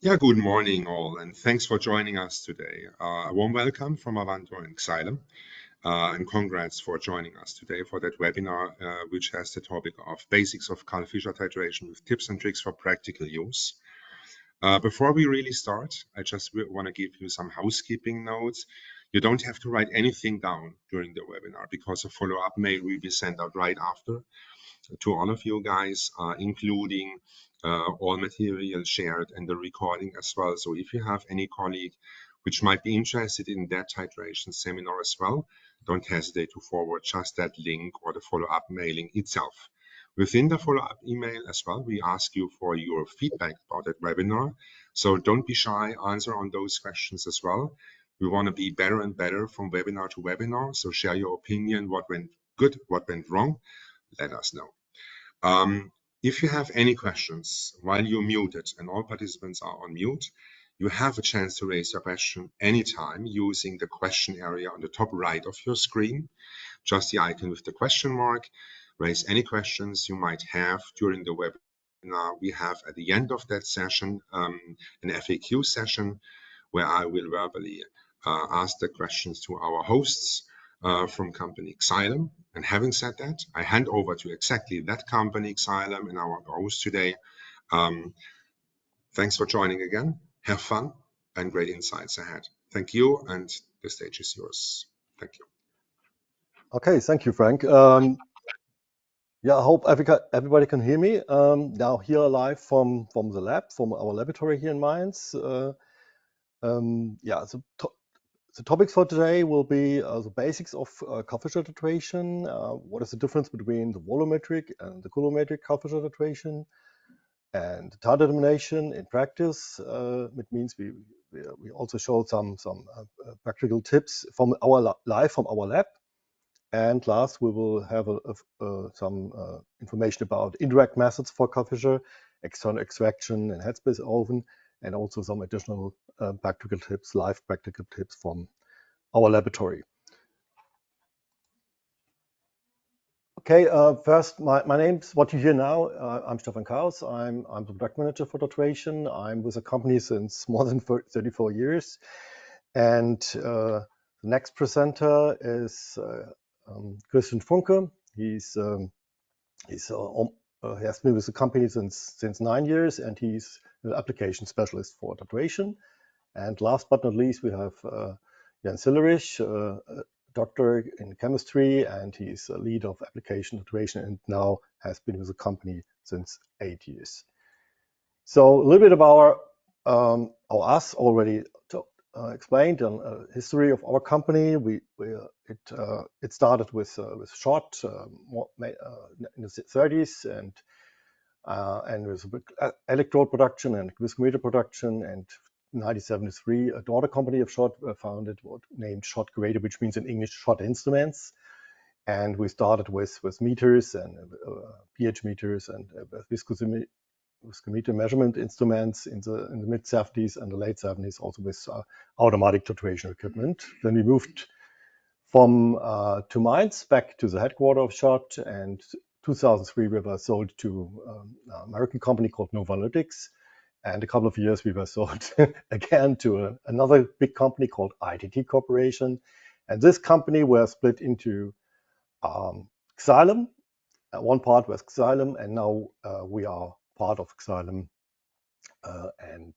Yeah, good morning all, and thanks for joining us today. A warm welcome from Avanto and Xylem, and congrats for joining us today for that webinar, which has the topic of basics of Karl Fischer titration with tips and tricks for practical use. Before we really start, I just want to give you some housekeeping notes. You don't have to write anything down during the webinar because a follow-up mail will be sent out right after to all of you guys, including all material shared and the recording as well. So if you have any colleague which might be interested in that titration seminar as well, don't hesitate to forward just that link or the follow-up mailing itself. Within the follow-up email as well, we ask you for your feedback about that webinar. So don't be shy, answer on those questions as well. We want to be better and better from webinar to webinar. So share your opinion, what went good, what went wrong, let us know. If you have any questions while you're muted and all participants are on mute, you have a chance to raise your question anytime using the question area on the top right of your screen. Just the icon with the question mark. Raise any questions you might have during the webinar. We have at the end of that session an FAQ session where I will verbally ask the questions to our hosts from company Xylem. And having said that, I hand over to exactly that company, Xylem, and our host today. Thanks for joining again. Have fun and great insights ahead. Thank you, and the stage is yours. Thank you. Okay, thank you, Frank. Yeah, I hope everybody can hear me. Now here live from the lab, from our laboratory here in Mainz. Yeah, the topics for today will be the basics of Karl Fischer titration. What is the difference between the volumetric and the coulometric Karl Fischer titration? And Titer determination in practice. It means we also show some practical tips from our lab. And last, we will have some information about indirect methods for Karl Fischer, external extraction and headspace oven, and also some additional practical tips, live practical tips from our laboratory. Okay, first, my name's what you hear now. I'm Stefan Kaus. I'm the product manager for titration. I'm with the company since more than 34 years. And the next presenter is Christian Funke. He has been with the company since 9 years, and he's an application specialist for titration. And last but not least, we have Jan Sillerich, doctor in chemistry, and he's a lead of application titration and now has been with the company since 8 years. So a little bit about us already explained on history of our company. It started with shot in the 30s and with electrode production and viscometer production, and in 1973 a daughter company of Schott founded named Schott Grader, which means in English Schott Instruments. And we started with meters and pH meters and viscometer measurement instruments in the mid 70s and the late 70s, also with automatic titration equipment. Then we moved to Mainz, back to the headquarters of Schott, and 2003 we were sold to an American company called Novalytics, and a couple of years we were sold again to another big company called ITT Corporation, and this company was split into Xylem. One part was Xylem, and now we are part of Xylem, and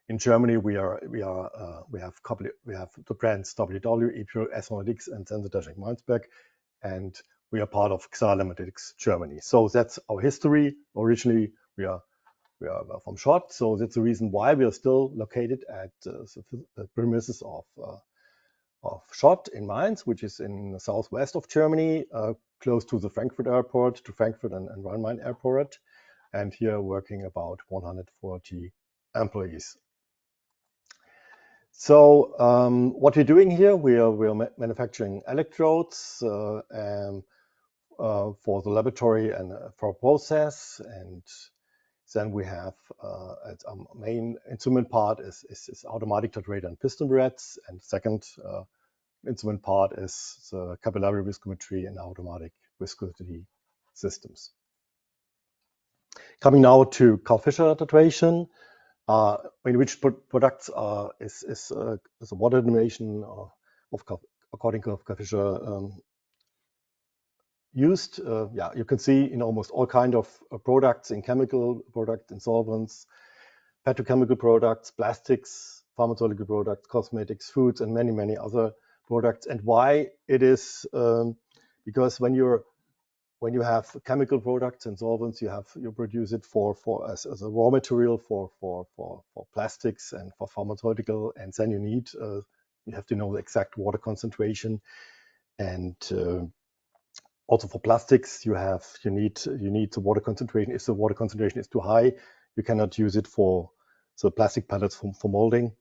in Germany we have the brands WW, EPRO, S-Analytics, and then the Technik Mainzberg, and we are part of Xylem Analytics Germany. So that's our history. Originally we are from Schott, so that's the reason why we are still located at the premises of Schott in Mainz, which is in the southwest of Germany, close to the Frankfurt airport, to Frankfurt and Rhein-Main airport, and here working about 140 employees. So what we're doing here, we are manufacturing electrodes for the laboratory and for process, and then we have our main instrument part is automatic titrator and piston breads, and second instrument part is the capillary viscometry and automatic viscosity systems. Coming now to Karl Fischer titration. in which products is a water determination according to Karl Fischer used. Yeah, you can see in almost all kind of products, in chemical products, in solvents, petrochemical products, plastics, pharmaceutical products, cosmetics, foods, and many, many other products. And why it is because when you have chemical products and solvents, you produce it as a raw material for plastics and for pharmaceutical, and then you have to know the exact water concentration. And also for plastics, you need the water concentration. If the water concentration is too high, you cannot use it for the plastic pellets for molding.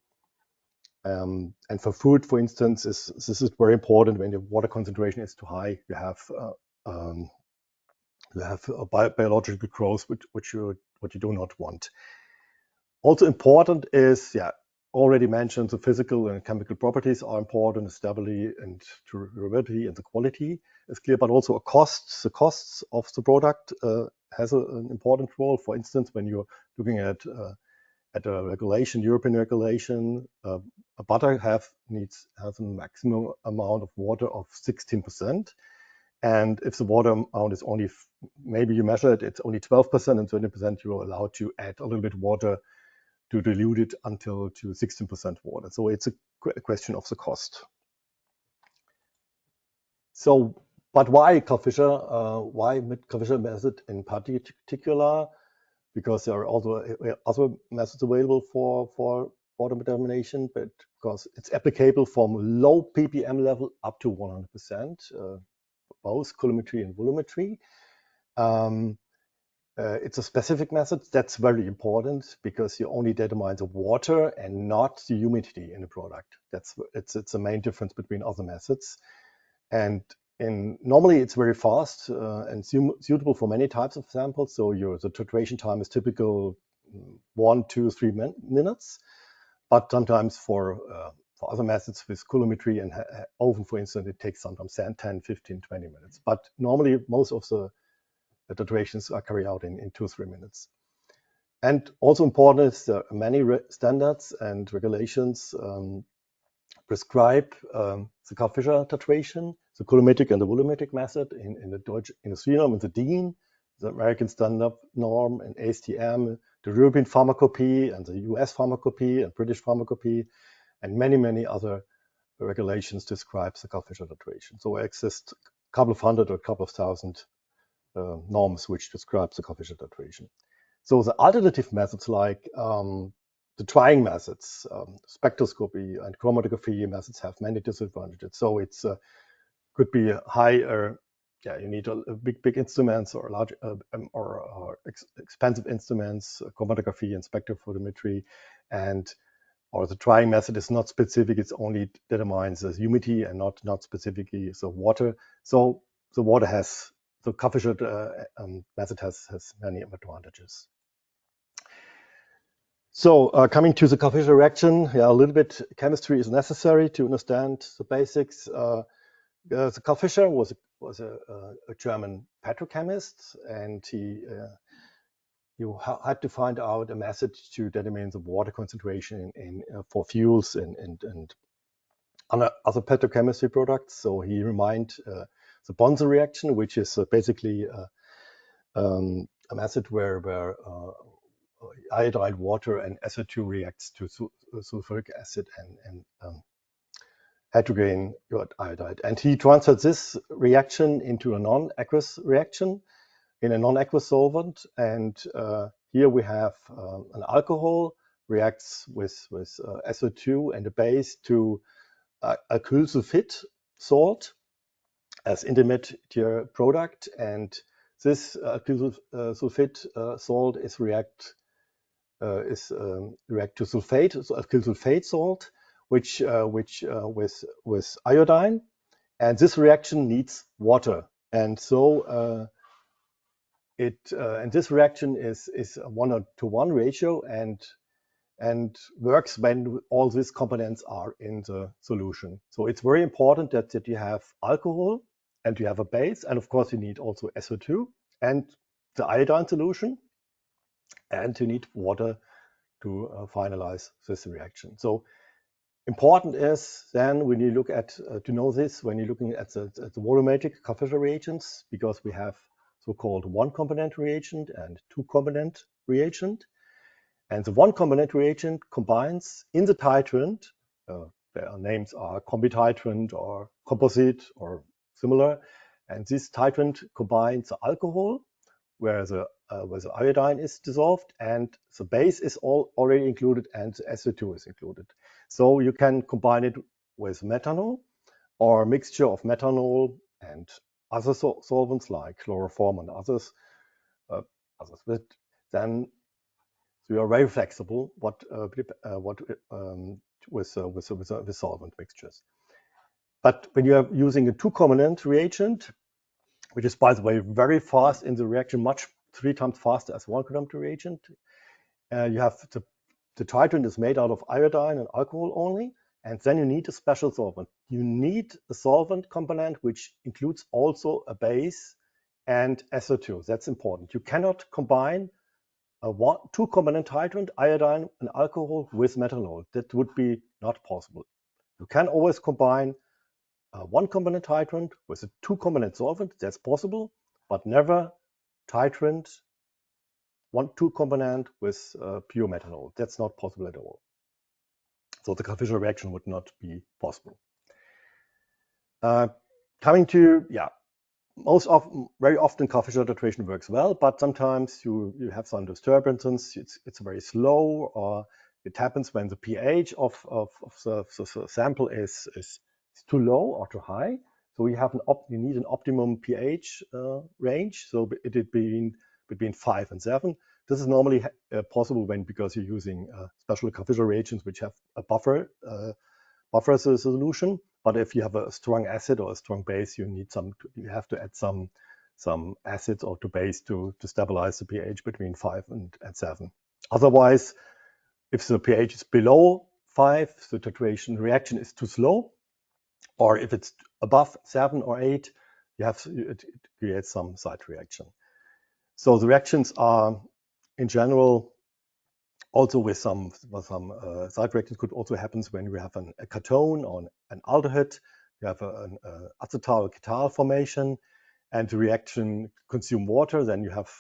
And for food, for instance, this is very important. When the water concentration is too high, you have a biological growth which you do not want. Also important is, already mentioned, the physical and chemical properties are important, the stability and durability and the quality is clear, but also the costs of the product has an important role. For instance, when you're looking at a regulation, European regulation, a butter has a maximum amount of water of 16%. And if the water amount is only, maybe you measure it's only 12%, and 20% you're allowed to add a little bit water to dilute it until to 16% water. So it's a question of the cost. So, but why Karl Fischer? Why Karl Fischer method in particular? Because there are also other methods available for water determination, but because it's applicable from low ppm level up to 100%, both coulometry and volumetry. It's a specific method that's very important because you only determine the water and not the humidity in the product. It's the main difference between other methods. And normally it's very fast and suitable for many types of samples. So the titration time is typical 1, 2, 3 minutes. But sometimes for other methods with coulometry and oven, for instance, it takes sometimes 10, 15, 20 minutes. But normally most of the titrations are carried out in 2-3 minutes. And also important is many standards and regulations prescribe the Karl Fischer titration, the coulometric and the volumetric method in the Deutsche Industrienorm, in the DIN, the American Standard Norm, and ASTM, the European Pharmacopy, and the US Pharmacopy, and British Pharmacopy, and many, many other regulations describe the Karl Fischer titration. So there exist a couple of hundred or a couple of thousand norms which describe the Karl Fischer titration. So the alternative methods like the trying methods, spectroscopy and chromatography methods have many disadvantages. So it's could be higher. You need a big instruments or large or expensive instruments, chromatography and spectrophotometry, or the trying method is not specific. It's only determines the humidity and not specifically the water. So the Karl Fischer method has many advantages. So coming to the Karl Fischer reaction, a little bit chemistry is necessary to understand the basics. The Karl Fischer was a German petrochemist, and you had to find out a method to determine the water concentration for fuels and other petrochemistry products. So he reminds the Bonser reaction, which is basically a method where iodide water and SO2 reacts to sulfuric acid and hydrogen iodide. And he transferred this reaction into a non-aqueous reaction in a non-aqueous solvent. And here we have an alcohol reacts with SO2 and a base to alkyl sulfate salt as intermediate product. And this alkyl sulfate salt is react to sulfate, so alkyl sulfate salt, which with iodine, and this reaction needs water, and so and this reaction is a 1:1 ratio and works when all these components are in the solution. So it's very important that you have alcohol and you have a base, and of course you need also SO2 and the iodine solution, and you need water finalize this reaction. So important is then when you look at to know this when you're looking at the volumetric Karl Fischer reagents, because we have so-called one-component reagent and two-component reagent. And the one-component reagent combines in the titrant, their names are combi-titrant or composite or similar, and this titrant combines the alcohol where the iodine is dissolved, and the base is already included, and the SO2 is included. So you can combine it with methanol or a mixture of methanol and other solvents like chloroform and others. But then you are very flexible with solvent mixtures. But when you are using a two-component reagent, which is, by the way, very fast in the reaction, 3 times faster as one-component reagent. You have the titrant is made out of iodine and alcohol only, and then you need a special solvent. You need a solvent component which includes also a base and SO2. That's important. You cannot combine a two-component titrant, iodine and alcohol, with methanol. That would be not possible. You can always combine one-component titrant with a two-component solvent. That's possible, but never titrant two-component with pure methanol. That's not possible at all. So the Karl Fischer reaction would not be possible. Coming to, very often Karl Fischer titration works well, but sometimes you have some disturbances. It's very slow, or it happens when the pH of the sample is too low or too high. So you need an optimum pH range. So it between 5 and 7. This is normally possible because you're using special Karl Fischer reagents which have a buffer solution. But if you have a strong acid or a strong base, you have to add some acids or to base to stabilize the pH between 5 and 7. Otherwise, if the pH is below 5, the titration reaction is too slow. Or if it's above 7 or 8, it creates some side reaction. So the reactions are, in general, also with some side reactions could also happen when we have a ketone or an aldehyde. You have an acetal or ketal formation, and the reaction consume water. Then you have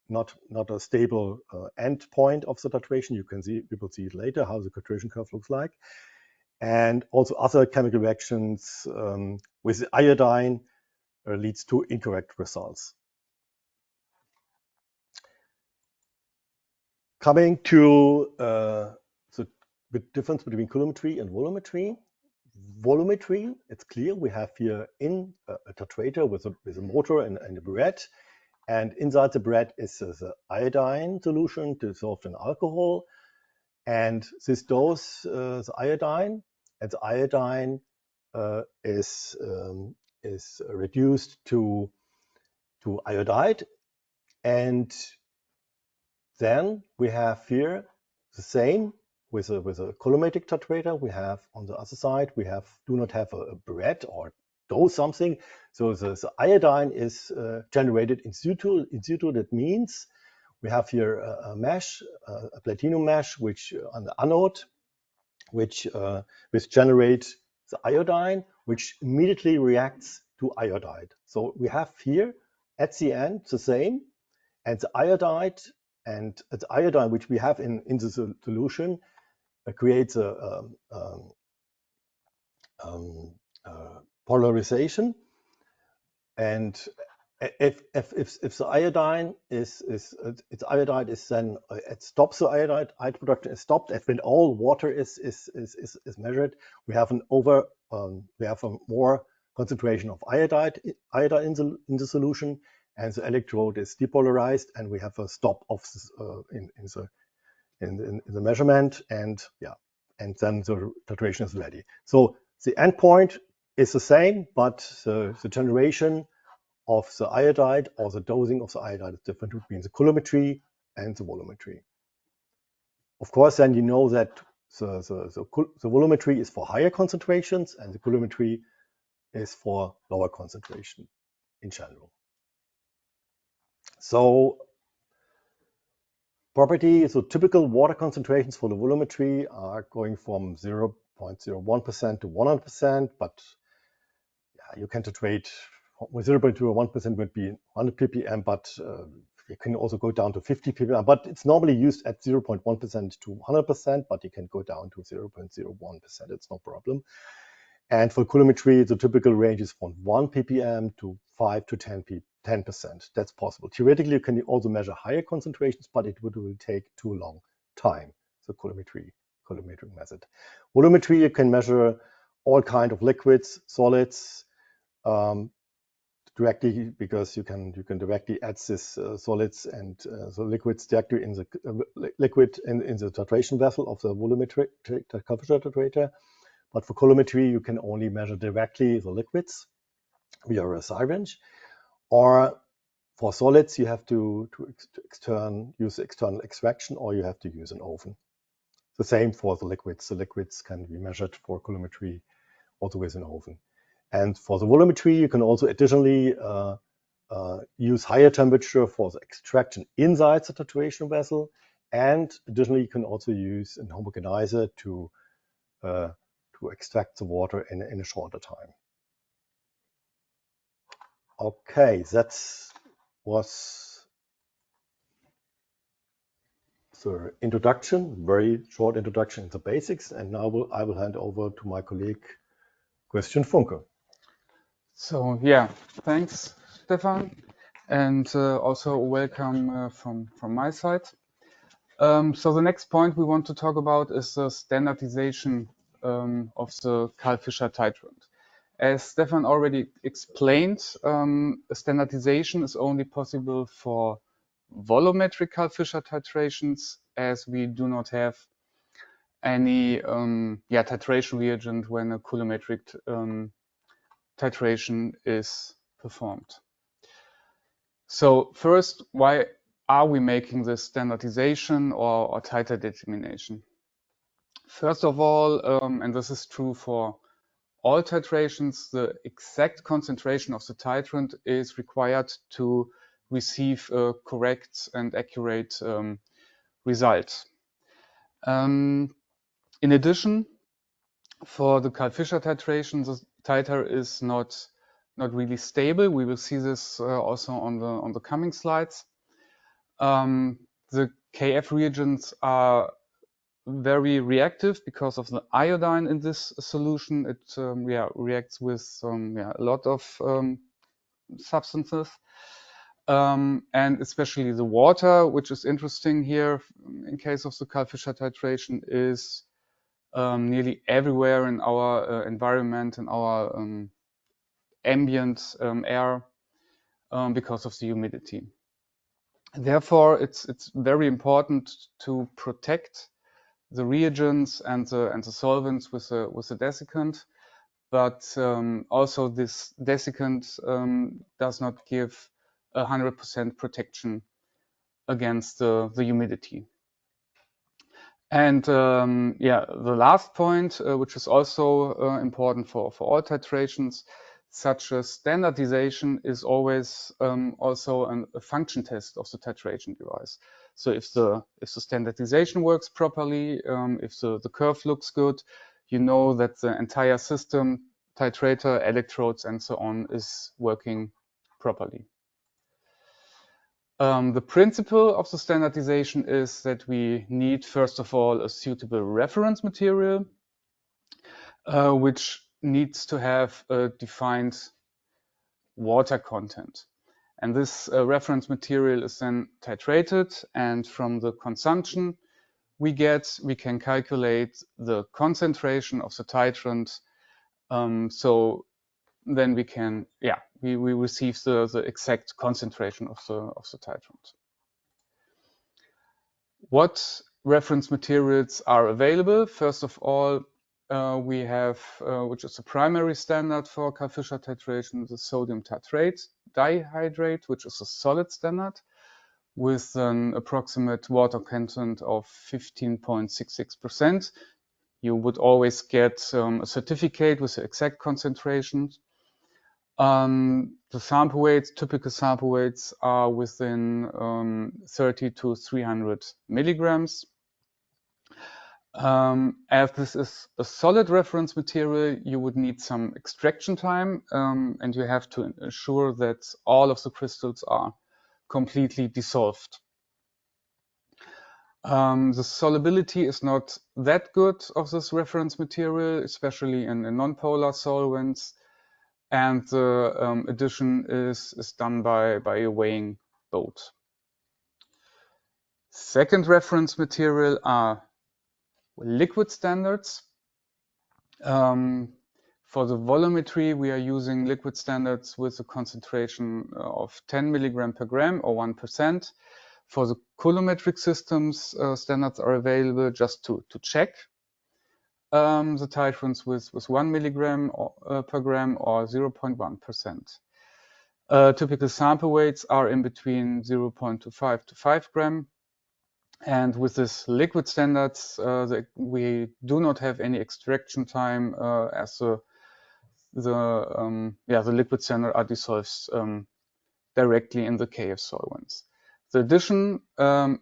not a stable end point of the titration. We will see it later how the titration curve looks like. And also other chemical reactions with the iodine leads to incorrect results. Coming to the difference between coulometry and volumetry. Volumetry, it's clear we have here in a titrator with a motor and a burette, and inside the burette is the iodine solution dissolved in alcohol, and this dose the iodine, and the iodine is reduced to iodide, and then we have here the same with a coulometric titrator. We have on the other side do not have a burette or dose something. So the iodine is generated in situ. In situ, that means we have here a mesh, a platinum mesh, which on the anode, which generates the iodine, which immediately reacts to iodide. So we have here at the end the same, and the iodide which we have in the solution creates a polarization. And if the iodine its iodide is then it stops, the iodide production is stopped, and when all water is measured, we have a more concentration of iodine in the solution, and the electrode is depolarized, and we have a stop of in the measurement, and then the titration is ready. So the endpoint is the same, but the generation of the iodide or the dosing of the iodide is different between the coulometry and the volumetry. Of course, then you know that the volumetry is for higher concentrations and the coulometry is for lower concentration in general. So property. So typical water concentrations for the volumetry are going from 0.01% to 100%, but yeah, you can titrate with 0.01% would be 100 ppm, but you can also go down to 50 ppm, but it's normally used at 0.1% to 100%, but you can go down to 0.01%, it's no problem. And for coulometry, the typical range is from 1 ppm to 5 to 10%. That's possible. Theoretically, you can also measure higher concentrations, but it will take too long time. So coulometric method. Volumetry, you can measure all kinds of liquids, solids, directly, because you can directly add this solids and the liquids directly in the liquid in the titration vessel of the volumetric Karl Fischer titrator. But for coulometry, you can only measure directly the liquids via a syringe, or for solids, you have to use external extraction, or you have to use an oven. The same for the liquids. The liquids can be measured for coulometry also with an oven. And for the volumetry, you can also additionally use higher temperature for the extraction inside the titration vessel. And additionally, you can also use an homogenizer to extract the water in a shorter time. Okay, that was the introduction, very short introduction into basics. And now I will hand over to my colleague, Christian Funke. So yeah, thanks, Stefan, and also welcome from my side. So the next point we want to talk about is the standardization of the Karl Fischer titrant. As Stefan already explained, standardization is only possible for volumetric Karl Fischer titrations, as we do not have any titration reagent when a coulometric titration is performed. So first, why are we making this standardization or titer determination? First of all, and this is true for all titrations, the exact concentration of the titrant is required to receive a correct and accurate result. In addition, for the Karl Fischer titration, the titer is not really stable. We will see this also on the coming slides. The KF reagents are very reactive because of the iodine in this solution. It reacts with a lot of substances, and especially the water, which is interesting here in case of the Karl Fischer titration, is nearly everywhere in our environment, in our ambient air, because of the humidity. Therefore, it's very important to protect the reagents and the solvents with a desiccant, but also this desiccant does not give 100% protection against the humidity. And the last point, which is also important for all titrations, such a standardization is always also a function test of the titration device. So if the standardization works properly, if the curve looks good, you know that the entire system, titrator, electrodes, and so on, is working properly. The principle of the standardization is that we need, first of all, a suitable reference material, which needs to have a defined water content. And this reference material is then titrated, and from the consumption we can calculate the concentration of the titrant. So then we can, we receive the exact concentration of the titrant. What reference materials are available? First of all, we have, which is the primary standard for Karl Fischer titration, the sodium titrate dihydrate, which is a solid standard with an approximate water content of 15.66%. You would always get a certificate with the exact concentration. The sample weights, typical sample weights, are within 30 to 300 milligrams. As this is a solid reference material, you would need some extraction time, and you have to ensure that all of the crystals are completely dissolved. The solubility is not that good of this reference material, especially in non-polar solvents, and the addition is done by a weighing boat. Second reference material are liquid standards. For the volumetry, we are using liquid standards with a concentration of 10 milligram per gram or 1%. For the coulometric systems, standards are available just to check the titrants with 1 milligram per gram or 0.1%. Typical sample weights are in between 0.25 to 5 gram. And with this liquid standards, we do not have any extraction time as the liquid standard are dissolved directly in the KF solvents. The addition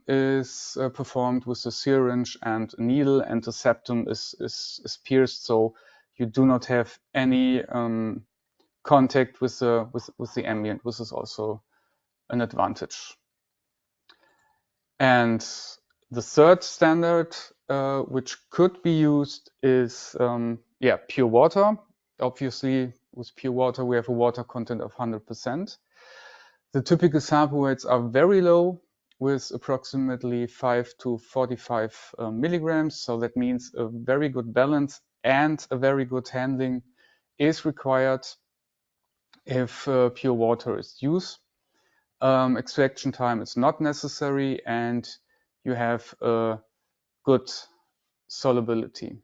is performed with the syringe and a needle, and the septum is pierced, so you do not have any contact with the ambient. This is also an advantage. And the third standard, which could be used, is pure water. Obviously, with pure water, we have a water content of 100%. The typical sample weights are very low, with approximately 5 to 45 milligrams. So that means a very good balance and a very good handling is required if pure water is used. Extraction time is not necessary, and you have a good solubility.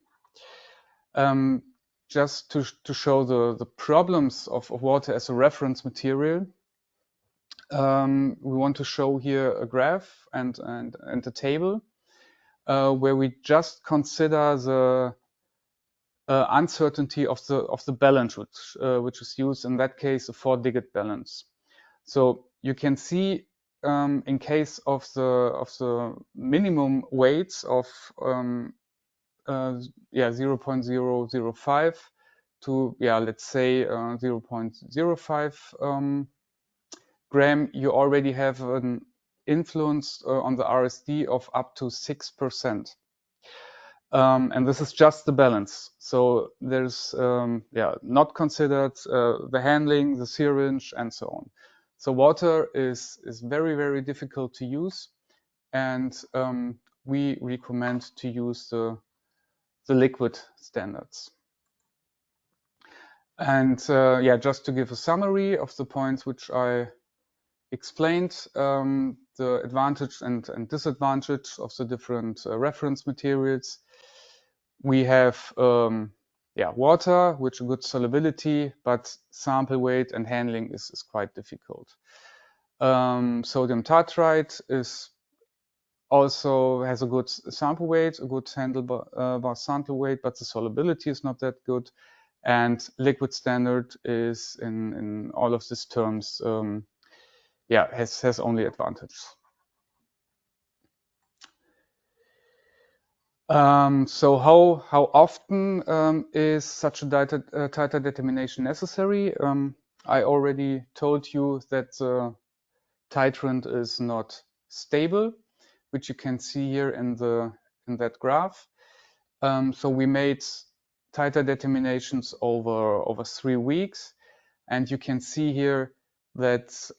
Just to show the problems of water as a reference material, we want to show here a graph and a table where we just consider the uncertainty of the balance which is used, in that case a 4-digit balance. So you can see in case of the minimum weights of 0.005 to let's say 0.05 gram, you already have an influence on the RSD of up to 6%. And this is just the balance. So there's not considered the handling, the syringe, and so on. So water is very, very difficult to use, and we recommend to use the liquid standards. And just to give a summary of the points which I explained, the advantage and disadvantage of the different reference materials. We have water, which good solubility, but sample weight and handling is quite difficult. Sodium tartrate also has a good sample weight, a good handlebar sample weight, but the solubility is not that good. And liquid standard is in all of these terms, has only advantages. So how often is such a titer determination necessary? I already told you that the titrant is not stable, which you can see here in that graph. So we made titer determinations over 3 weeks, and you can see here that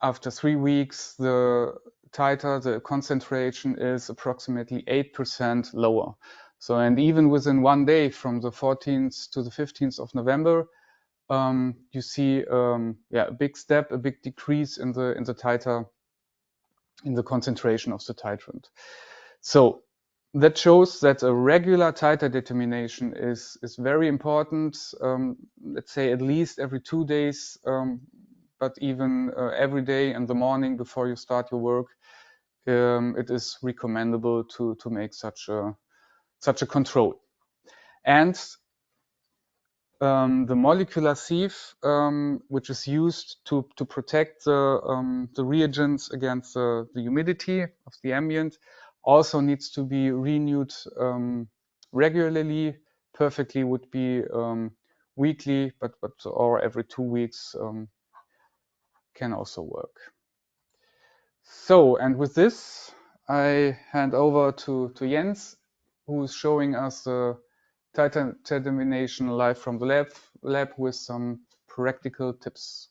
after 3 weeks the titer, the concentration is approximately 8% lower. So, and even within 1 day, from the 14th to the 15th of November, you see a big step, a big decrease in the titer, in the concentration of the titrant. So that shows that a regular titer determination is very important. Let's say at least every 2 days, but even every day in the morning before you start your work, it is recommendable to make such a control. And the molecular sieve, which is used to protect the reagents against the humidity of the ambient, also needs to be renewed regularly. Perfectly would be weekly, but or every 2 weeks can also work. So, and with this, I hand over to Jens, who's showing us the Titer determination live from the lab with some practical tips.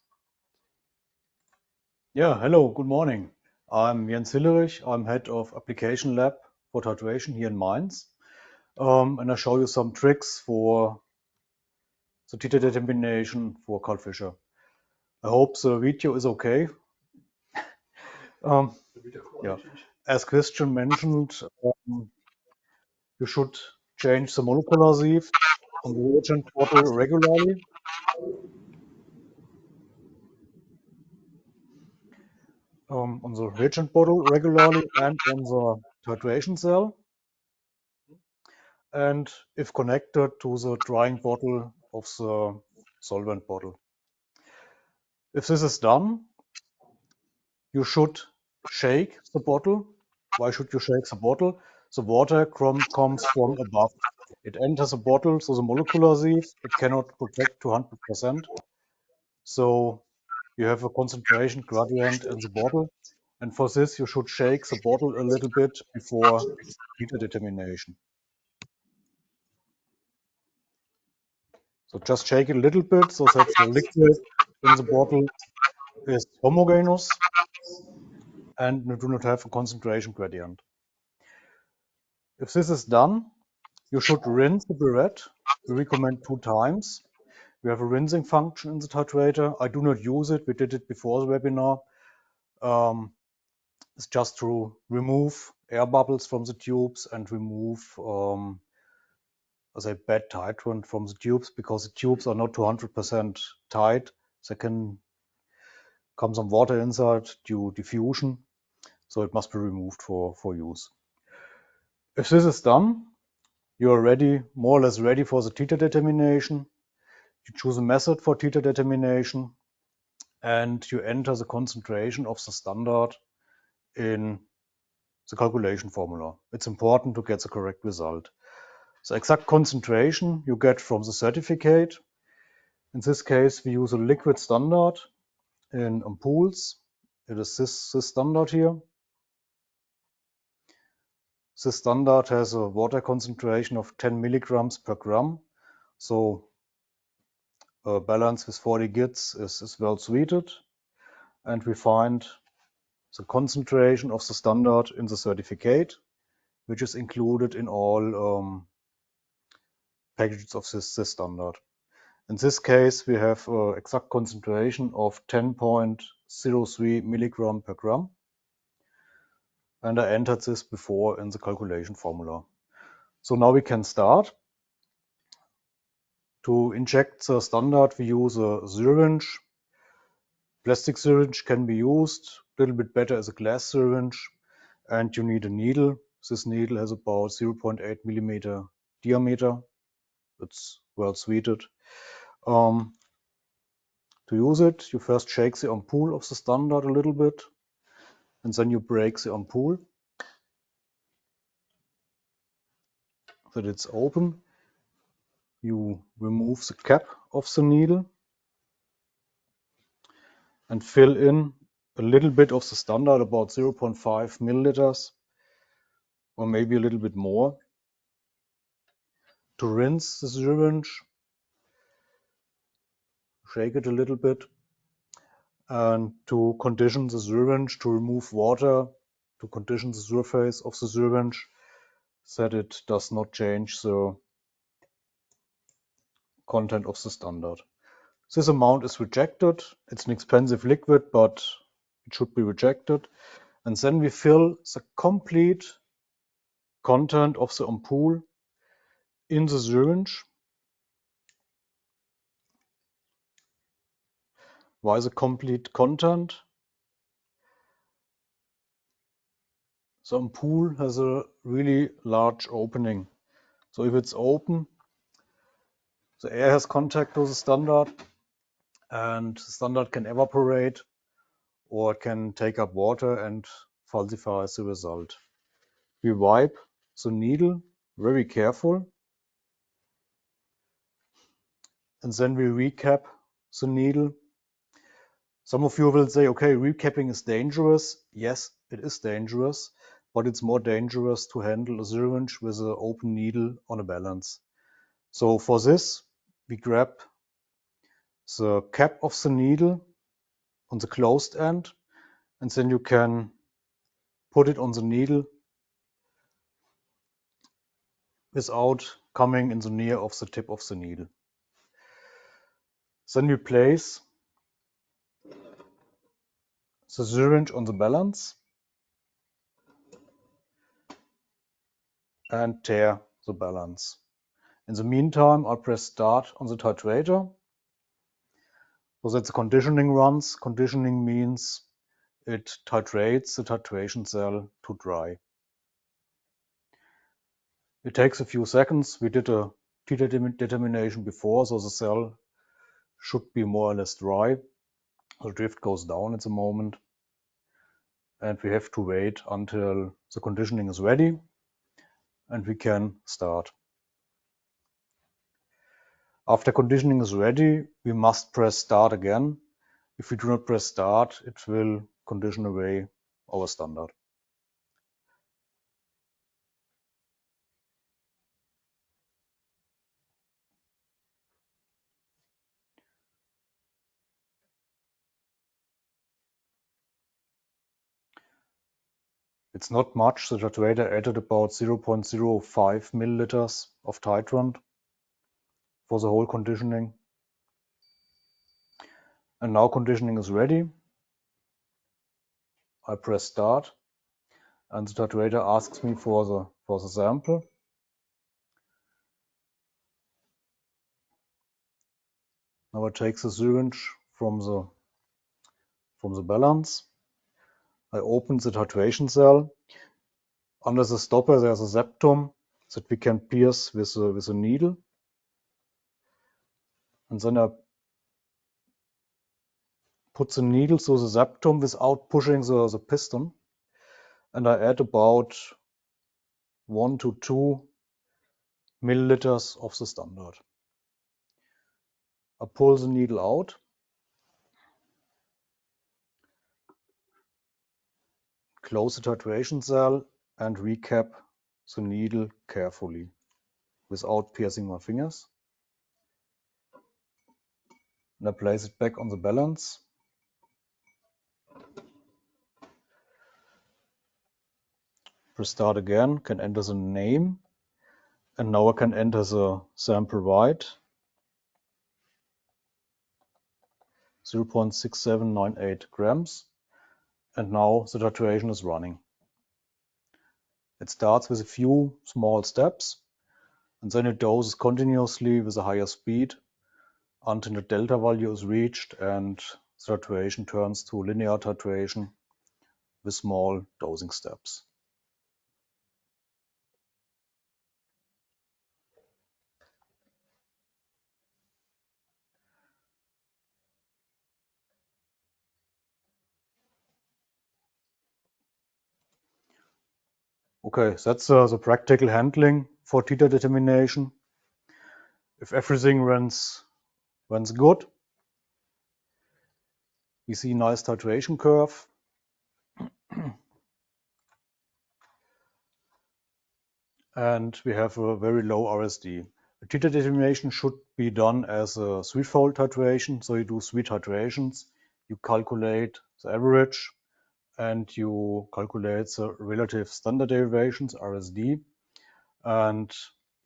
Yeah, hello, good morning. I'm Jens Hillerich. I'm head of application lab for titration here in Mainz. And I show you some tricks for the Titer determination for Karl Fischer. I hope the video is okay. Yeah, as Christian mentioned, you should change the molecular sieve on the reagent bottle regularly. On the reagent bottle regularly and on the titration cell. And if connected to the drying bottle of the solvent bottle. If this is done, you should shake the bottle. Why should you shake the bottle? The water comes from above. It enters the bottle, so the molecular sieve, it cannot protect to 100%. So you have a concentration gradient in the bottle. And for this, you should shake the bottle a little bit before Titer determination. So just shake it a little bit so that the liquid in the bottle is homogeneous and you do not have a concentration gradient. If this is done, you should rinse the burette. We recommend 2 times. We have a rinsing function in the titrator. I do not use it. We did it before the webinar. It's just to remove air bubbles from the tubes and remove bad titrant from the tubes, because the tubes are not 200% tight. There can come some water inside due diffusion, so it must be removed for use. If this is done, you are ready, more or less ready for the Titer determination. You choose a method for Titer determination and you enter the concentration of the standard in the calculation formula. It's important to get the correct result. The exact concentration you get from the certificate. In this case, we use a liquid standard in ampoules. It is this standard here. This standard has a water concentration of 10 milligrams per gram. So a balance with 40 gits is well suited. And we find the concentration of the standard in the certificate, which is included in all packages of this standard. In this case, we have an exact concentration of 10.03 milligram per gram. And I entered this before in the calculation formula. So now we can start. To inject the standard, we use a syringe. Plastic syringe can be used. A little bit better is a glass syringe. And you need a needle. This needle has about 0.8 millimeter diameter. It's well suited. To use it, you first shake the ampoule of the standard a little bit, and then you break the ampoule so that it's open. You remove the cap of the needle and fill in a little bit of the standard, about 0.5 milliliters, or maybe a little bit more. To rinse the syringe, shake it a little bit, and to condition the syringe, to remove water, to condition the surface of the syringe, that it does not change the content of the standard. This amount is rejected. It's an expensive liquid, but it should be rejected. And then we fill the complete content of the ampoule in the syringe. Why the complete content? The ampoule has a really large opening. So if it's open, The air has contact to the standard, and the standard can evaporate or can take up water and falsifies the result. We wipe the needle very careful, and then we recap the needle. Some of you will say, okay, recapping is dangerous. Yes, it is dangerous, but it's more dangerous to handle a syringe with an open needle on a balance. So for this, we grab the cap of the needle on the closed end, and then you can put it on the needle without coming in the near of the tip of the needle. Then we place the syringe on the balance and tear the balance. In the meantime, I press start on the titrator so that the conditioning runs. Conditioning means it titrates the titration cell to dry. It takes a few seconds. We did a Titer determination before, so the cell should be more or less dry. The drift goes down at the moment, and we have to wait until the conditioning is ready and we can start. After conditioning is ready, we must press start again. If we do not press start, it will condition away our standard. It's not much. The titrator added about 0.05 milliliters of titrant for the whole conditioning. And now conditioning is ready. I press start, and the titrator asks me for the sample. Now I take the syringe from the balance. I open the titration cell. Under the stopper there's a septum that we can pierce with a needle. And then I put the needle through the septum without pushing the piston. And I add about 1 to 2 milliliters of the standard. I pull the needle out. Close the titration cell and recap the needle carefully without piercing my fingers. And I place it back on the balance. Press start again, can enter the name. And now I can enter the sample weight. 0.6798 grams. And now the titration is running. It starts with a few small steps, and then it doses continuously with a higher speed until the delta value is reached and the titration turns to linear titration with small dosing steps. Okay, that's the practical handling for Titer determination. If everything runs good, we see a nice titration curve. And we have a very low RSD. The Titer determination should be done as a threefold titration. So you do 3 titrations, you calculate the average, and you calculate the relative standard deviations, RSD. And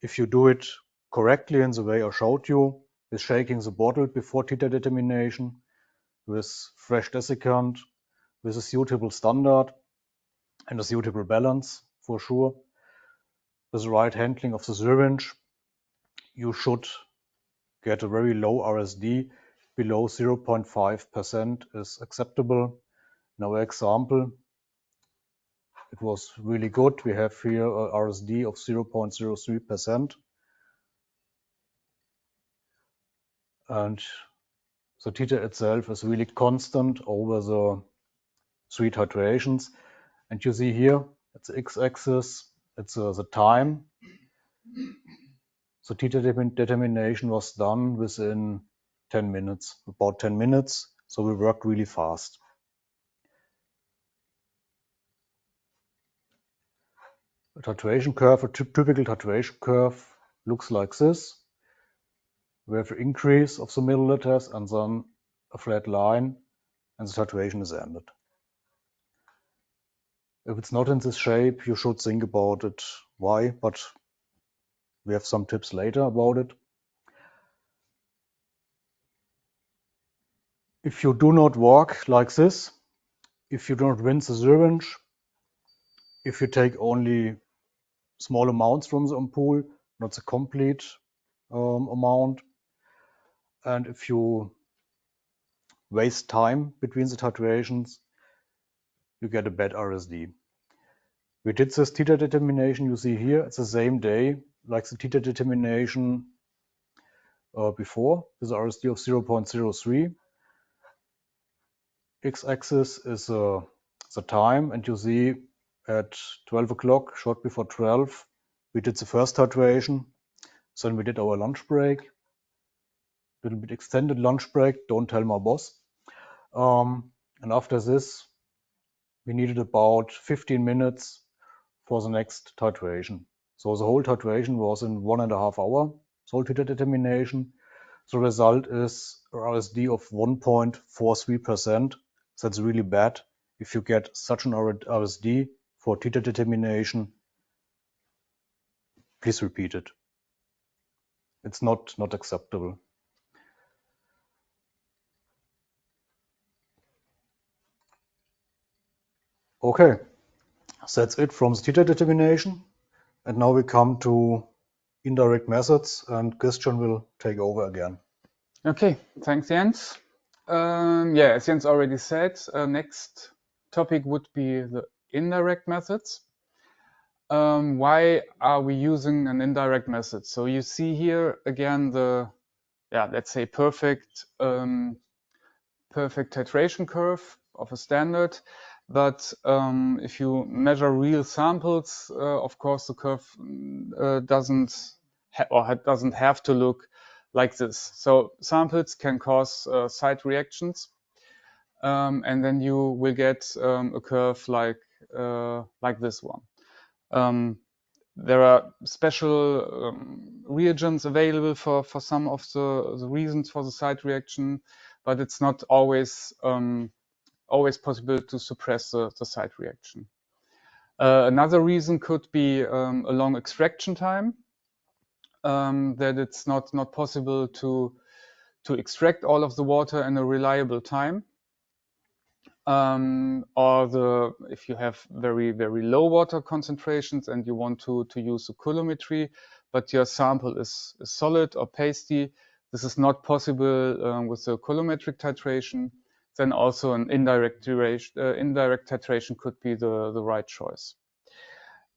if you do it correctly in the way I showed you, with shaking the bottle before Titer determination, with fresh desiccant, with a suitable standard and a suitable balance for sure, with the right handling of the syringe, you should get a very low RSD. Below 0.5% is acceptable. In our example, it was really good. We have here a RSD of 0.03%. and the Titer itself is really constant over the 3 titrations. And you see here, it's the x-axis, it's the time. So Titer determination was done within 10 minutes, about 10 minutes. So we worked really fast. A titration curve, a typical titration curve looks like this. We have an increase of the milliliters and then a flat line, and the titration is ended. If it's not in this shape, you should think about it why, but we have some tips later about it. If you do not walk like this, if you do not rinse the syringe, if you take only small amounts from the ampoule, not the complete amount, and if you waste time between the titrations, you get a bad RSD. We did this Titer determination you see here. It's the same day like the Titer determination before, with the RSD of 0.03. X-axis is the time, and you see at 12 o'clock, short before 12, we did the first titration. Then we did our lunch break, a little bit extended lunch break, don't tell my boss. And after this, we needed about 15 minutes for the next titration. So the whole titration was in 1.5 hours, salt Titer determination. The result is a RSD of 1.43%. That's really bad. If you get such an RSD for Titer determination, please repeat it. It's not acceptable. Okay, so that's it from the Titer determination. And now we come to indirect methods, and Christian will take over again. Okay, thanks, Jens. Yeah, as Jens already said, next topic would be the indirect methods. Why are we using an indirect method? So you see here again the, let's say perfect titration curve of a standard. But if you measure real samples, of course, the curve doesn't have to look like this. So samples can cause side reactions, and then you will get a curve like this one. There are special reagents available for some of the reasons for the side reaction, but it's not always possible to suppress the side reaction. Another reason could be a long extraction time, that it's not possible to extract all of the water in a reliable time. Or if you have very, very low water concentrations and you want to use a coulometry, but your sample is solid or pasty, this is not possible with the coulometric titration. Then also an indirect titration could be the right choice.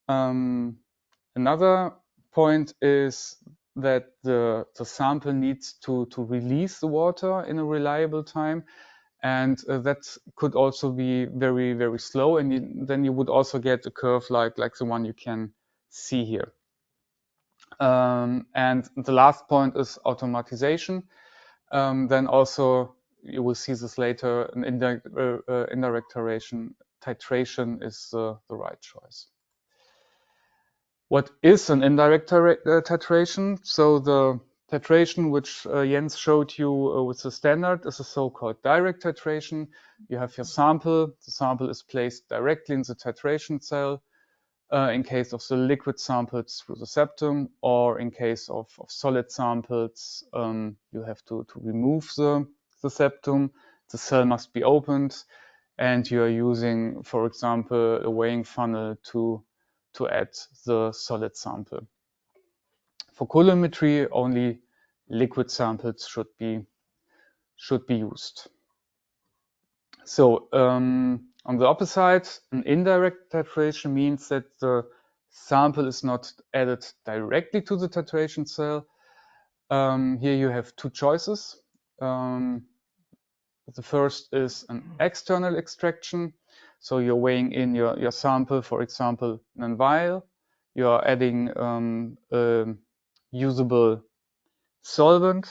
Another point is that the sample needs to release the water in a reliable time. And that could also be very, very slow. And then you would also get a curve like the one you can see here. And the last point is automatization. Then also, you will see this later, an indirect titration is the right choice. What is an indirect titration? So the titration which Jens showed you with the standard is a so-called direct titration. You have your sample. The sample is placed directly in the titration cell. In case of the liquid samples through the septum, or in case of solid samples, you have to remove the septum. The cell must be opened, and you are using, for example, a weighing funnel to add the solid sample. For coulometry, only liquid samples should be used. So on the opposite, an indirect titration means that the sample is not added directly to the titration cell, Here you have two choices. The first is an external extraction. So you're weighing in your sample, for example, in a vial. You're adding a usable solvent.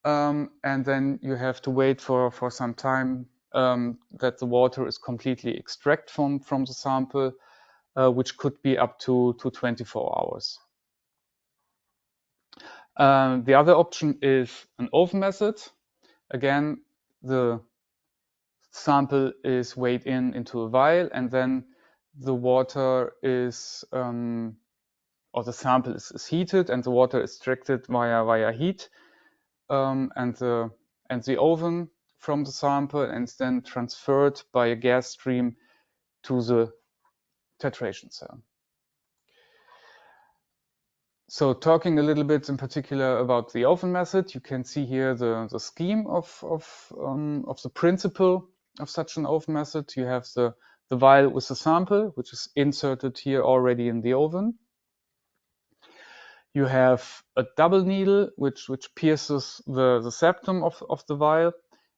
And then you have to wait for some time that the water is completely extracted from the sample, which could be up to 24 hours. The other option is an oven method. Again, the sample is weighed into a vial, and then the water is, or the sample is heated, and the water is extracted via heat, and the oven from the sample, and it's then transferred by a gas stream to the titration cell. So talking a little bit in particular about the oven method, you can see here the scheme of the principle of such an oven method. You have the vial with the sample, which is inserted here already in the oven. You have a double needle, which pierces the septum of the vial,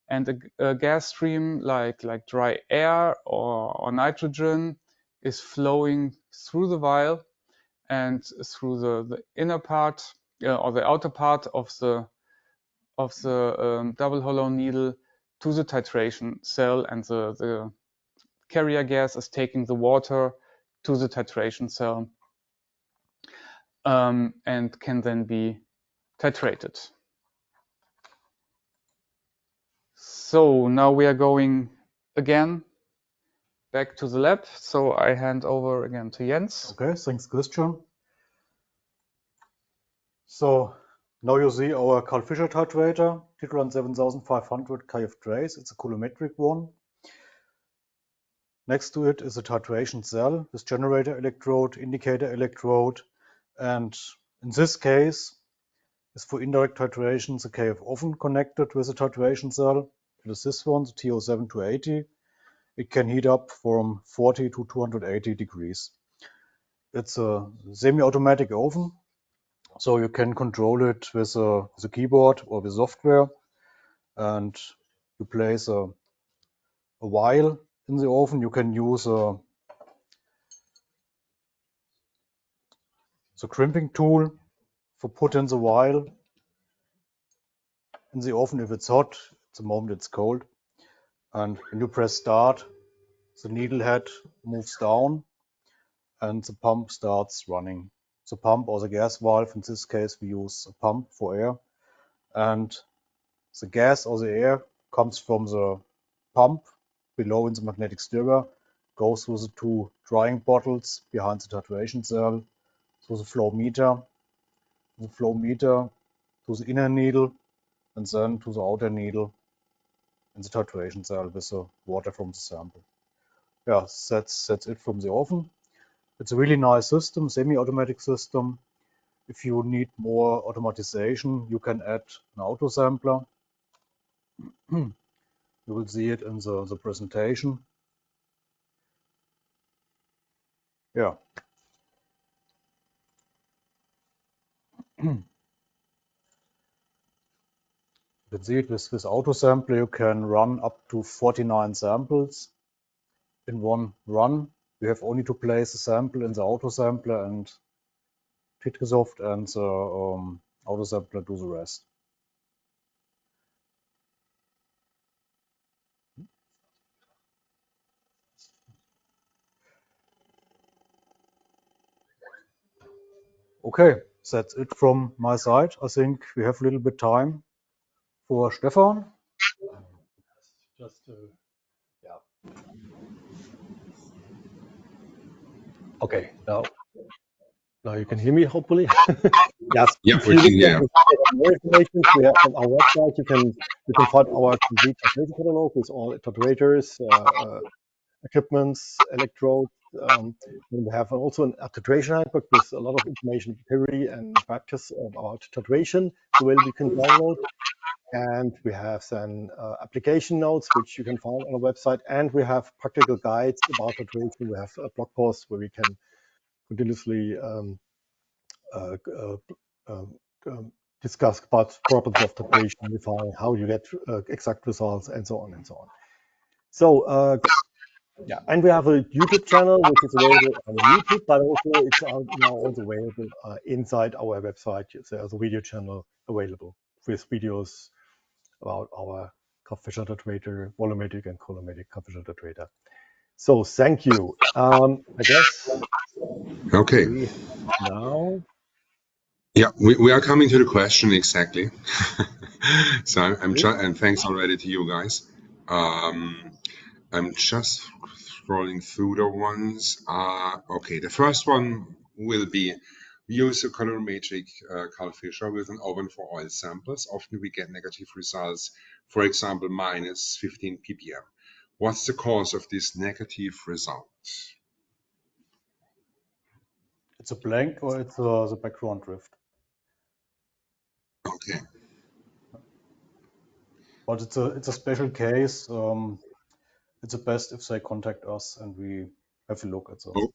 and a gas stream like dry air or nitrogen is flowing through the vial and through the inner part or the outer part of the double hollow needle to the titration cell, and the carrier gas is taking the water to the titration cell and can then be titrated. So now we are going again back to the lab. So I hand over again to Jens. Okay, thanks, Christian. So now you see our Karl Fischer titrator, Titer 7500 KF trace. It's a coulometric one. Next to it is a titration cell with generator electrode, indicator electrode, and in this case is for indirect titration the KF oven connected with the titration cell. It is this one, the TO7-80. It can heat up from 40 to 280 degrees. It's a semi-automatic oven, so you can control it with a keyboard or with software, and you place a vial in the oven. You can use the crimping tool for putting the vial in the oven if it's hot. At the moment it's cold, and when you press start, the needle head moves down and the pump starts running. The pump or the gas valve, in this case we use a pump for air, and the gas or the air comes from the pump below in the magnetic stirrer, goes through the two drying bottles behind the titration cell, through the flow meter to the inner needle, and then to the outer needle in the titration cell with the water from the sample. Yeah, that's it from the oven. It's a really nice system, semi-automatic system. If you need more automatization, you can add an auto sampler. You will see it in the presentation. Yeah. You can see it with auto sampler. You can run up to 49 samples in one run. You have only to place a sample in the auto sampler, and Titresoft and the auto sampler do the rest. Okay, that's it from my side. I think we have a little bit time for Stefan. Just yeah. Okay, now you can hear me, hopefully. Yes. Yeah, If we you can look hear. at more information we have on our website, you can find our complete titration catalog with all titerators, equipments, electrodes. We have also an titration handbook with a lot of information, theory and practice about titration, the way we can download. And we have then application notes, which you can find on our website. And we have practical guides about titration. We have blog posts where we can continuously discuss about problems of titration, define how you get exact results, and so on and so on. So yeah, and we have a YouTube channel which is available on YouTube, but also it's now also available inside our website. There's a video channel available with videos about our Karl Fischer titrator, volumetric and coulometric Karl Fischer titrator. So thank you. I guess Okay. we now. Yeah, we are coming to the question exactly. So and thanks already to you guys. I'm just scrolling through the ones. Okay, the first one will be we use a coulometric Karl Fischer with an oven for oil samples. Often we get negative results, for example, minus 15 ppm. What's the cause of this negative result? It's a blank or it's the background drift. Okay. But it's a special case. It's the best if they contact us and we have a look at those.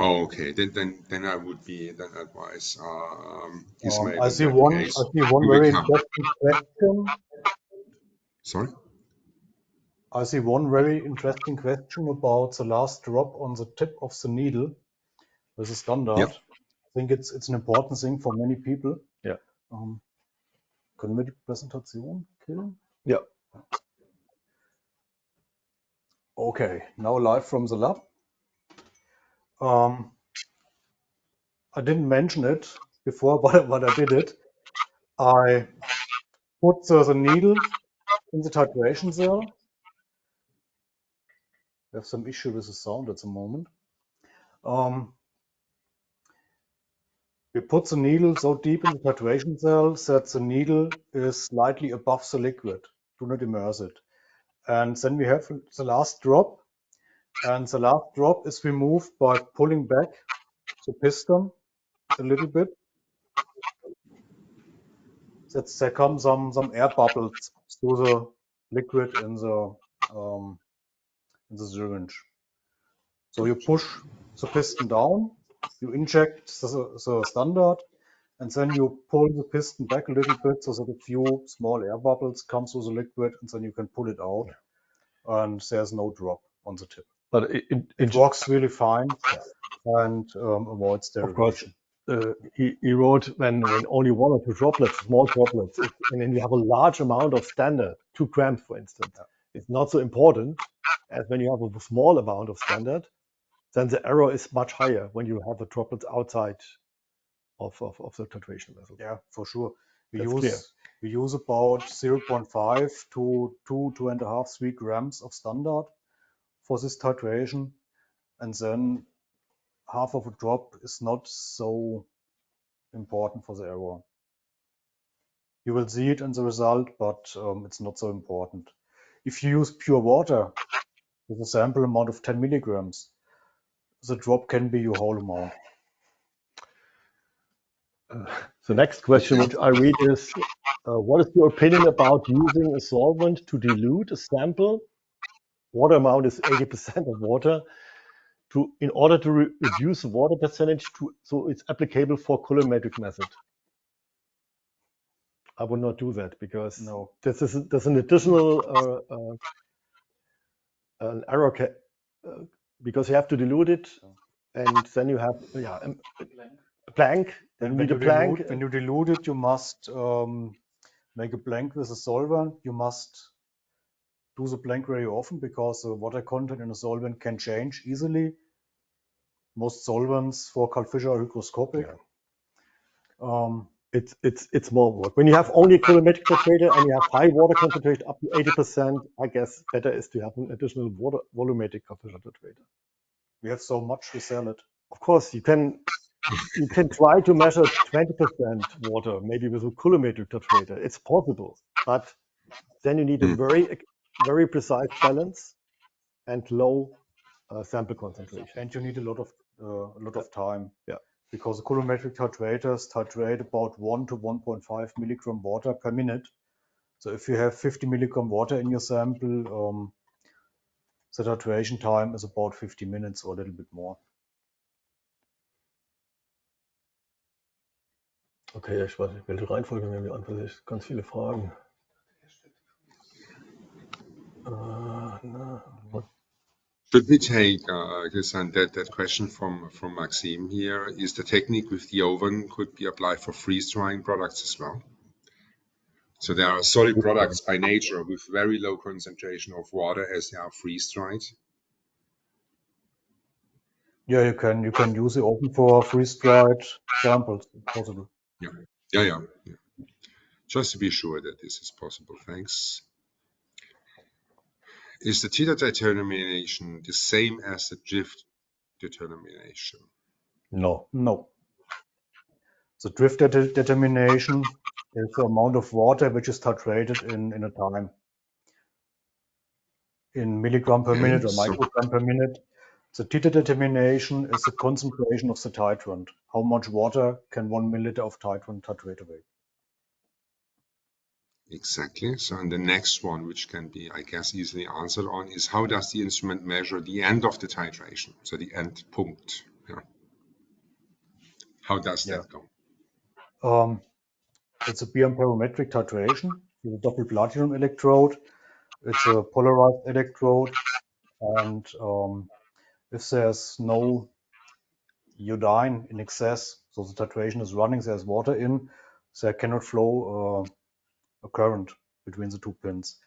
Oh, okay. Then I would be advise Ismail I in see that one case. very interesting question. Sorry? I see one very interesting question about the last drop on the tip of the needle with a standard. Yep. I think it's an important thing for many people. Yeah. Können wir die Präsentation killen? Yeah. Okay, now live from the lab. I didn't mention it before, but I did it. I put the needle in the titration cell. We have some issue with the sound at the moment. We put the needle so deep in the titration cell that the needle is slightly above the liquid. Do not immerse it. And then we have the last drop. And the last drop is removed by pulling back the piston a little bit. That there come some air bubbles through the liquid in the syringe. So you push the piston down, you inject the standard, and then you pull the piston back a little bit so that a few small air bubbles come through the liquid, and then you can pull it out, and there's no drop on the tip. But it works really fine and avoids derivation. Of course, he wrote when only 1 or 2 droplets, small droplets, and then you have a large amount of standard, 2 grams, for instance. It's not so important as when you have a small amount of standard, then the error is much higher when you have the droplets outside of the titration vessel. Yeah, for sure. We That's use about 0.5 to 2.5, 3 grams of standard for this titration, and then half of a drop is not so important for the error. You will see it in the result, but it's not so important. If you use pure water with a sample amount of 10 milligrams, the drop can be your whole amount. The next question which I read is, what is your opinion about using a solvent to dilute a sample? Water amount is 80% of water, in order to reduce the water percentage so it's applicable for coulometric method. I would not do that because there's an additional an error because you have to dilute it, and then you have a blank. Then when you dilute it, you must make a blank with a solvent. You must do the blank very often because the water content in a solvent can change easily. Most solvents for Karl Fischer are hygroscopic. It's more work. When you have only a coulometric titrator and you have high water concentration up to 80%, I guess better is to have an additional volumetric Karl Fischer titrator. We have so much to sell it. Of course, you can try to measure 20% water, maybe with a coulometric titrator. It's possible, but then you need a very precise balance and low sample concentration. And you need a lot of time. Yeah. Because the coulometric titrators titrate about 1 to 1.5 milligram water per minute. So if you have 50 milligram water in your sample, the titration time is about 50 minutes or a little bit more. Okay, ich weiß nicht, welche Reihenfolge nehmen wir an, weil ich ganz viele Fragen. Should we take that question from Maxime here? Is the technique with the oven could be applied for freeze drying products as well? So there are solid products by nature with very low concentration of water as they are freeze dried. Yeah, you can use the oven for freeze-dried samples, if possible. Yeah. Just to be sure that this is possible. Thanks. Is the Titer determination the same as the drift determination? No. No. The drift determination is the amount of water which is titrated in a time. In milligram per minute or microgram per minute. The Titer determination is the concentration of the titrant. How much water can 1 milliliter of titrant titrate away? Exactly. So, and the next one, which can be, I guess, easily answered on, is how does the instrument measure the end of the titration? So the end punct. Yeah. How does that go? It's a barometric titration with a double platinum electrode. It's a polarized electrode, and if there's no iodine in excess, so the titration is running, there's water in, there cannot flow a current between the two pins.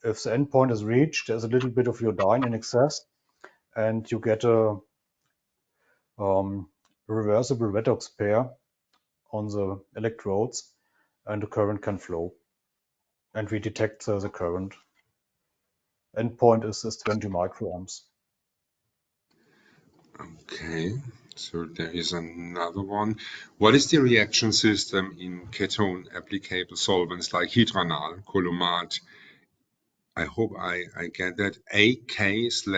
If the endpoint is reached, there's a little bit of iodine in excess, and you get a reversible redox pair on the electrodes, and the current can flow. And we detect the current. Endpoint is 20 microamps. Okay, so there is another one. What is the reaction system in ketone applicable solvents like hydranal, coulomat? I hope I get that. AK/CG/K.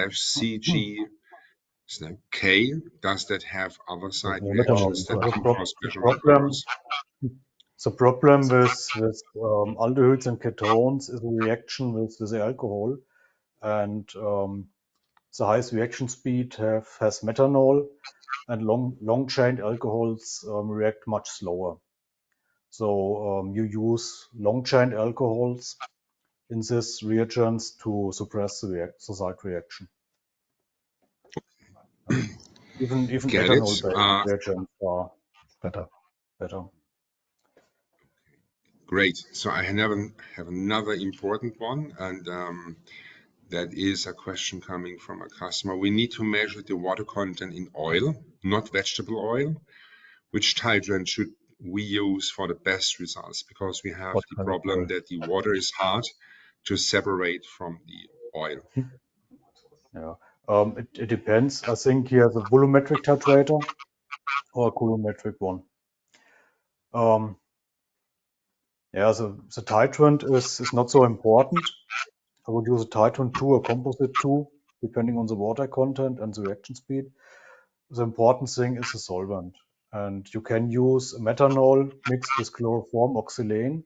Does that have other side reactions that can cause special problems? The problem with aldehydes and ketones is a reaction with the alcohol, and the highest reaction speed has methanol, and long-chain alcohols react much slower. So you use long-chain alcohols in these reagents to suppress the side reaction. Even ethanol-based reagents are better. Great. So I have another important one, and that is a question coming from a customer. We need to measure the water content in oil, not vegetable oil. Which titrant should we use for the best results? Because we have the problem that the water is hard to separate from the oil. Yeah, it depends. I think he has a volumetric titrator or a coulometric one. Yeah, the titrant is not so important. I would use a titrant 2 or composite 2, depending on the water content and the reaction speed. The important thing is the solvent. And you can use methanol mixed with chloroform oxylane,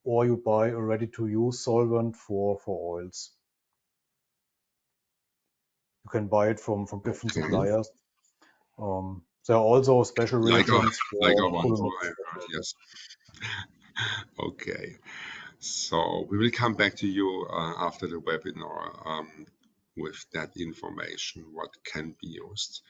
or you buy a ready-to-use solvent for oils. You can buy it from different suppliers. There are also special reagents like our one, yes. Okay, so we will come back to you after the webinar with that information, what can be used.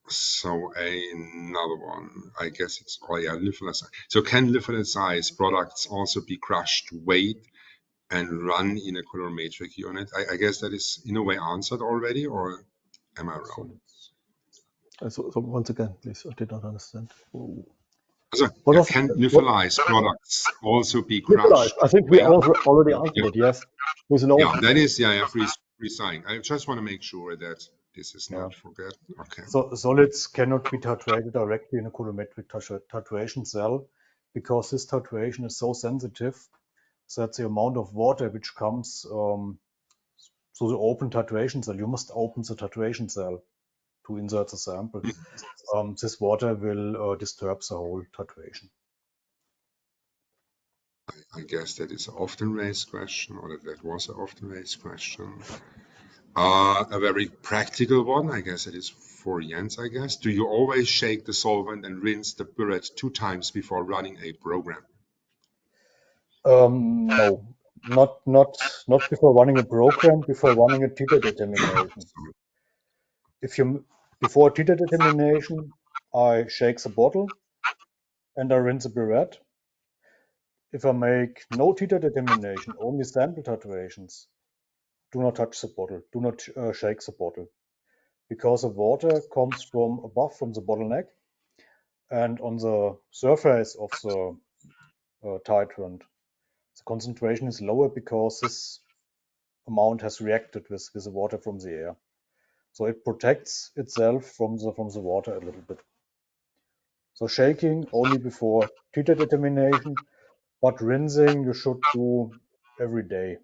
So another one, I guess it's, litholysis. So can litholysis products also be crushed, weighed, and run in a coulometric unit? I guess that is in a way answered already, or am I wrong? So once again, please, I did not understand. So, can litholyzed products also be crushed? I think we already answered it, yes. With an yeah, that is, freeze-drying. I just want to make sure that this is not forgotten. Okay. So solids cannot be titrated directly in a coulometric titration cell, because this titration is so sensitive that the amount of water which comes through the open titration cell, you must open the titration cell to insert the sample. This water will disturb the whole titration. I guess that is an often raised question, or that was an often raised question. A very practical one, I guess it is for Jens, I guess. Do you always shake the solvent and rinse the burette 2 times before running a program? No, not before running a program, before running a Titer determination. Before Titer determination, I shake the bottle and I rinse the burette. If I make no Titer determination, only sample titrations, do not touch the bottle, do not shake the bottle, because the water comes from above, from the bottleneck, and on the surface of the titrant, the concentration is lower because this amount has reacted with the water from the air. So it protects itself from the water a little bit. So shaking only before Titer determination, but rinsing you should do every day.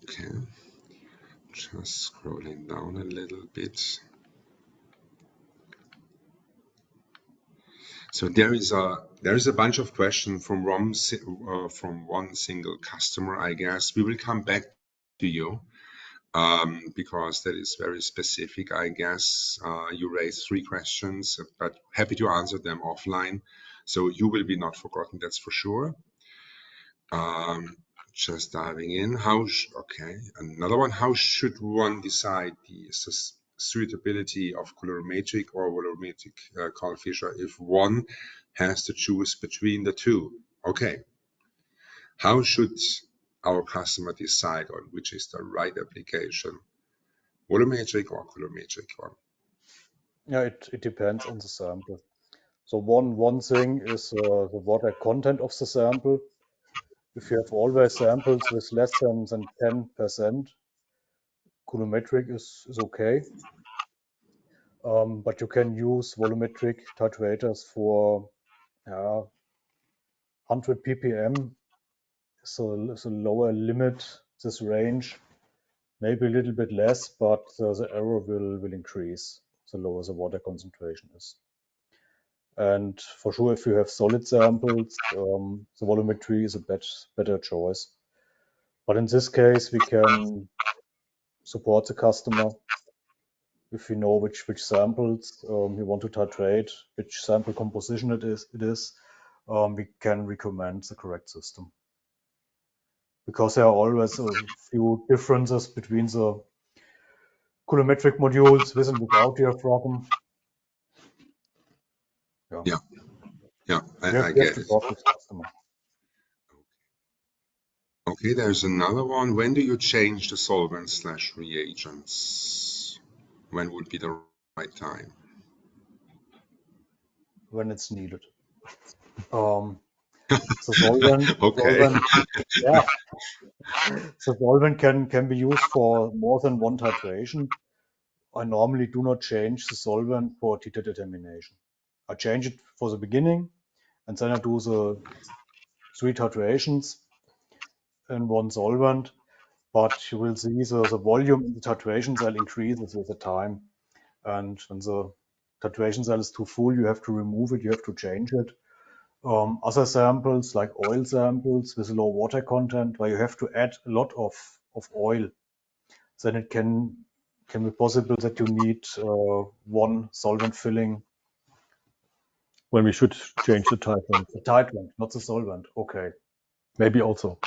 Okay, just scrolling down a little bit. So there is a bunch of questions from one single customer, I guess. We will come back to you because that is very specific, I guess. You raised 3 questions, but happy to answer them offline. So you will be not forgotten, that's for sure. Just diving in. Okay, another one. How should one decide the suitability of coulometric or volumetric, Karl Fischer, if one has to choose between the two? Okay. How should our customer decide on which is the right application, volumetric or coulometric one? Yeah, it depends on the sample. So one thing is the water content of the sample. If you have always samples with less than 10%, coulometric is okay. But you can use volumetric titrators for 100 ppm. So the lower limit, this range, maybe a little bit less, but the error will increase the lower the water concentration is. And for sure, if you have solid samples, the volumetry is a better choice. But in this case, we can support the customer if we know which samples we want to titrate, which sample composition it is. We can recommend the correct system, because there are always a few differences between the coulometric modules with and without diaphragm. Yeah, I We have get to it. talk with the customer. Okay, there's another one. When do you change the solvent/reagents? When would be the right time? When it's needed. The solvent, Okay. yeah. So solvent can be used for more than one titration. I normally do not change the solvent for Titer determination. I change it for the beginning, and then I do the 3 titrations in one solvent. But you will see the volume in the titration cell increases with the time. And when the titration cell is too full, you have to remove it, you have to change it. Other samples, like oil samples with low water content, where you have to add a lot of oil, then it can be possible that you need one solvent filling. When we should change the titrant. The titrant, not the solvent. Okay. Maybe also.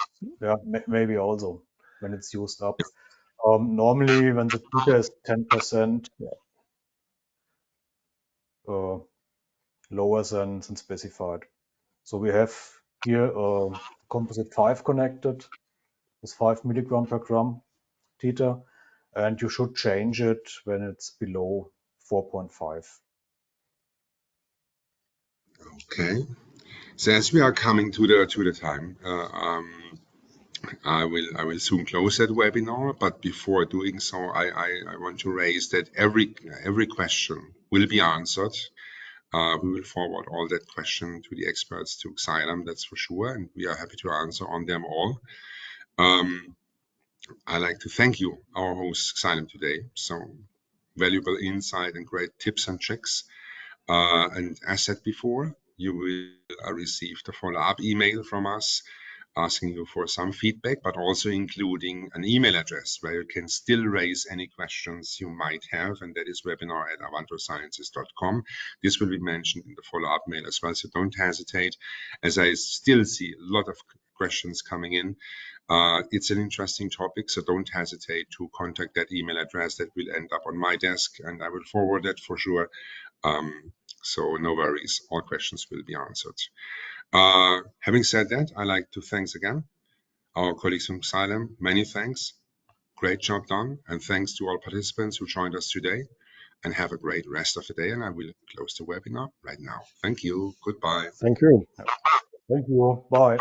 Yeah, maybe also when it's used up. Normally, when the Titer is 10% lower than specified. So we have here a composite 5 connected with 5 milligram per gram Titer, and you should change it when it's below 4.5. Okay. So as we are coming to the time, I will soon close that webinar. But before doing so, I want to raise that every question will be answered. We will forward all that question to the experts to Xylem, that's for sure, and we are happy to answer on them all. I'd like to thank you, our host Xylem today. So valuable insight and great tips and tricks. And as said before, you will receive the follow-up email from us asking you for some feedback, but also including an email address where you can still raise any questions you might have, and that is webinar@avantosciences.com. This will be mentioned in the follow-up mail as well, so don't hesitate, as I still see a lot of questions coming in. It's an interesting topic, so don't hesitate to contact that email address that will end up on my desk, and I will forward it for sure. So no worries, all questions will be answered. Having said that, I'd like to thanks again our colleagues from Xylem. Many thanks. Great job done. And thanks to all participants who joined us today. And have a great rest of the day. And I will close the webinar right now. Thank you. Goodbye. Thank you. Thank you. Bye.